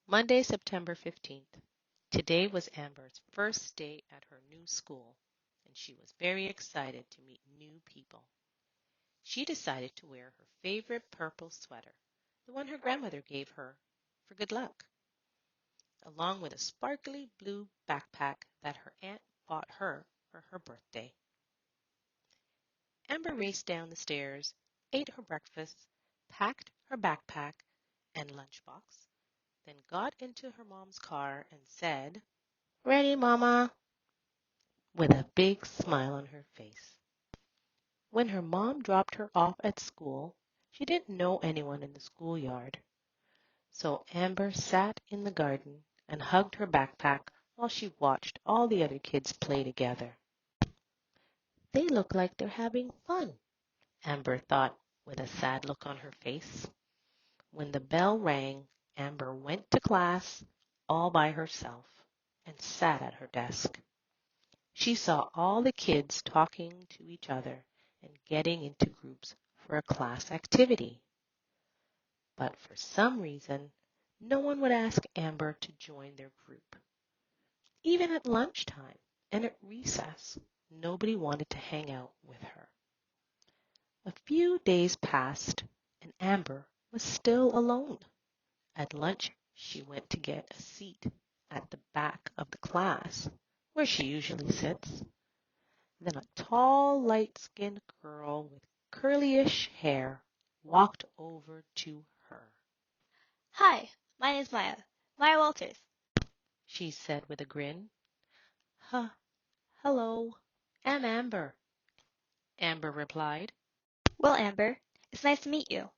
Monday, September 15th. Today was Amber's first day at her new school, and she was very excited to meet new people. She decided to wear her favorite purple sweater, the one her grandmother gave her for good luck, along with a sparkly blue backpack that her aunt bought her for her birthday. Amber raced down the stairs, ate her breakfast, packed her backpack and lunchbox, then got into her mom's car and said, "Ready, Mama," with a big smile on her face. When her mom dropped her off at school, she didn't know anyone in the schoolyard. So Amber sat in the garden and hugged her backpack while she watched all the other kids play together. They look like they're having fun, Amber thought with a sad look on her face. When the bell rang, Amber went to class all by herself and sat at her desk. She saw all the kids talking to each other and getting into groups for a class activity. But for some reason, no one would ask Amber to join their group. Even at lunchtime and at recess, nobody wanted to hang out with her. A few days passed, and Amber was still alone. At lunch, she went to get a seat at the back of the class, where she usually sits. Then a tall, light-skinned girl with curlyish hair walked over to her. Hi, my name is Maya. Maya Walters. She said with a grin. Huh, hello, I'm Amber, Amber replied. Well, Amber, it's nice to meet you.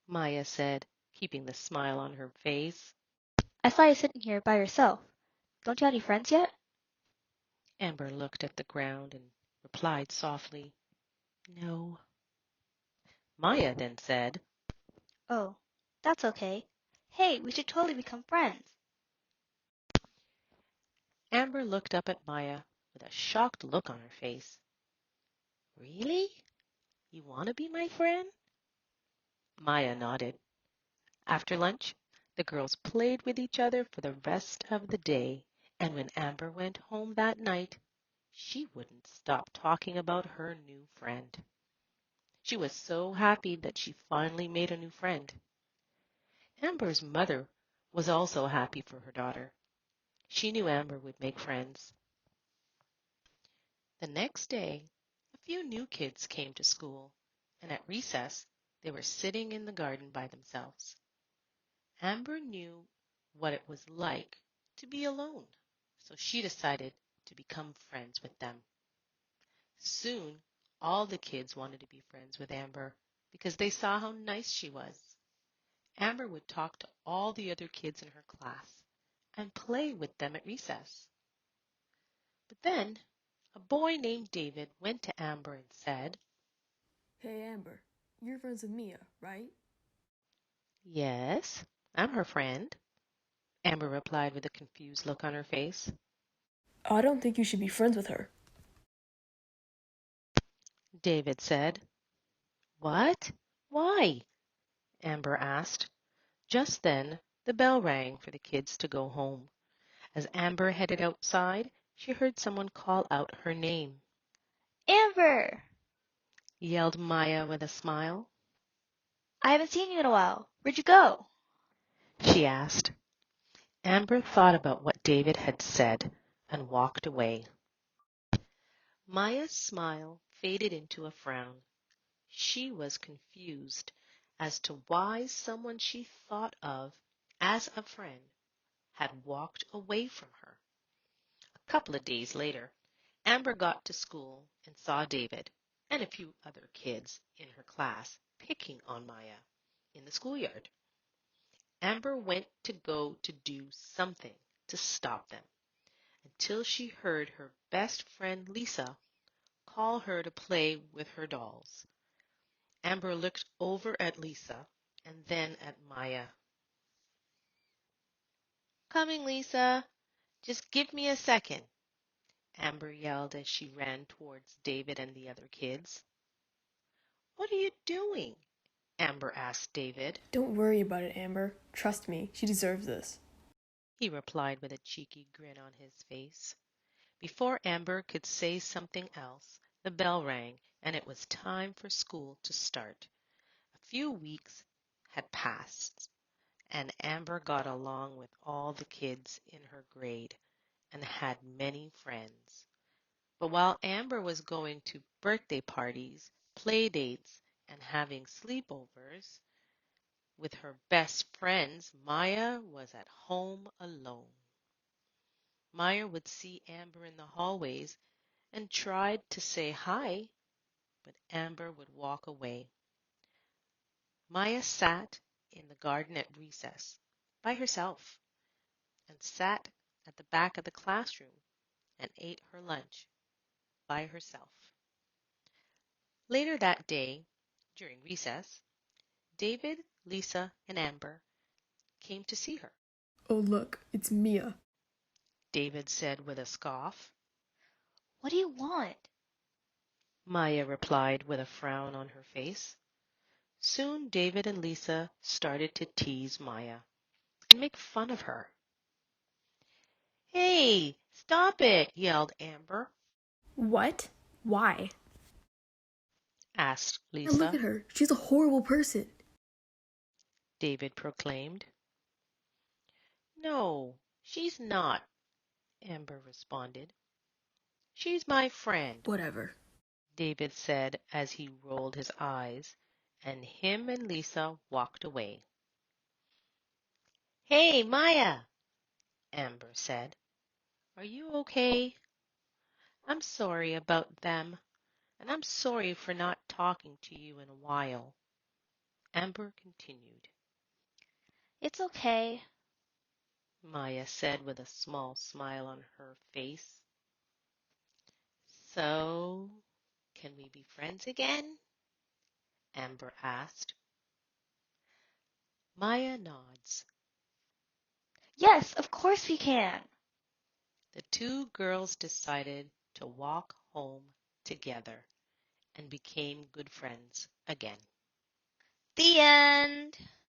Maya said, keeping the smile on her face. I saw you sitting here by yourself. Don't you have any friends yet? Amber looked at the ground and replied softly, No. Maya then said, Oh, that's okay. Hey, we should totally become friends. Amber looked up at Maya with a shocked look on her face. Really? You want to be my friend? Maya nodded. After lunch, the girls played with each other for the rest of the day, and when Amber went home that night, she wouldn't stop talking about her new friend. She was so happy that she finally made a new friend. Amber's mother was also happy for her daughter. She knew Amber would make friends. The next day, a few new kids came to school, and at recess, they were sitting in the garden by themselves. Amber knew what it was like to be alone, so she decided to become friends with them. Soon, all the kids wanted to be friends with Amber because they saw how nice she was. Amber would talk to all the other kids in her class and play with them at recess. But then a boy named David went to Amber and said, Hey Amber, you're friends with Mia, right? Yes, I'm her friend, Amber replied with a confused look on her face. I don't think you should be friends with her. David said. What? Why? Amber asked. Just then, the bell rang for the kids to go home. As Amber headed outside, she heard someone call out her name. Amber! Yelled Maya with a smile. I haven't seen you in a while. Where'd you go? She asked. Amber thought about what David had said and walked away. Maya's smile faded into a frown. She was confused as to why someone she thought of as a friend had walked away from her. A couple of days later, Amber got to school and saw David and a few other kids in her class picking on Maya in the schoolyard. Amber went to go to do something to stop them until she heard her best friend Lisa call her to play with her dolls. Amber looked over at Lisa and then at Maya. Coming, Lisa. Just give me a second, Amber yelled as she ran towards David and the other kids. What are you doing? Amber asked David. Don't worry about it, Amber. Trust me, she deserves this. He replied with a cheeky grin on his face. Before Amber could say something else, the bell rang and it was time for school to start. A few weeks had passed, and Amber got along with all the kids in her grade and had many friends. But while Amber was going to birthday parties, play dates, and having sleepovers with her best friends, Maya was at home alone. Maya would see Amber in the hallways and tried to say hi, but Amber would walk away. Maya sat in the garden at recess by herself and sat at the back of the classroom and ate her lunch by herself. Later that day, during recess, David, Lisa, and Amber came to see her. Oh, look, it's Mia. David said with a scoff. What do you want? Maya replied with a frown on her face. Soon David and Lisa started to tease Maya and make fun of her. Hey, stop it, yelled Amber. What? Why? Asked Now look Lisa. at her. She's a horrible person. David proclaimed. No, she's not, Amber responded. She's my friend, Whatever. David said as he rolled his eyes, and him and Lisa walked away. Hey, Maya, Amber said. Are you okay? I'm sorry about them, and I'm sorry for not talking to you in a while. Amber continued. It's okay. Maya said with a small smile on her face. So, can we be friends again? Amber asked. Maya nods. Yes, of course we can. The two girls decided to walk home together and became good friends again. The end.